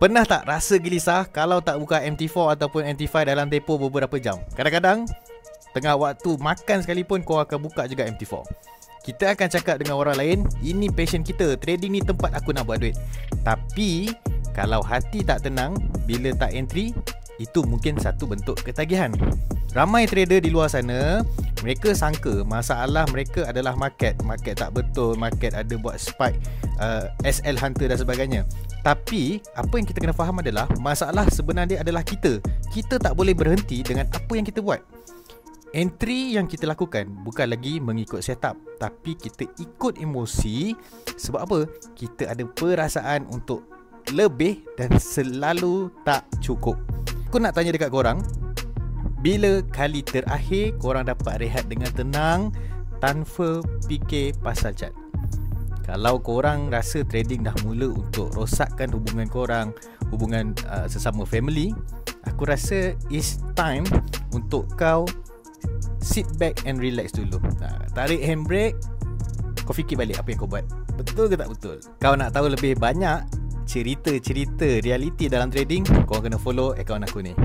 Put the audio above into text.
Pernah tak rasa gelisah kalau tak buka MT4 ataupun MT5 dalam tempoh beberapa jam? Kadang-kadang tengah waktu makan sekalipun kau akan buka juga MT4. Kita akan cakap dengan orang lain, ini passion kita, trading ni tempat aku nak buat duit. Tapi kalau hati tak tenang bila tak entry, itu mungkin satu bentuk ketagihan. Ramai trader di luar sana, mereka sangka masalah mereka adalah market tak betul, market ada buat spike, SL hunter dan sebagainya. Tapi apa yang kita kena faham adalah masalah sebenarnya adalah kita tak boleh berhenti dengan apa yang kita buat. Entry yang kita lakukan bukan lagi mengikut setup, tapi kita ikut emosi. Sebab apa? Kita ada perasaan untuk lebih dan selalu tak cukup. Aku nak tanya dekat korang, bila kali terakhir korang dapat rehat dengan tenang tanpa fikir pasal chart? Kalau korang rasa trading dah mula untuk rosakkan hubungan korang, hubungan sesama family, aku rasa it's time untuk kau sit back and relax dulu. Tarik handbrake, kau fikir balik apa yang kau buat, betul ke tak betul. Kau nak tahu lebih banyak cerita-cerita realiti dalam trading, kau kena follow akaun aku ni.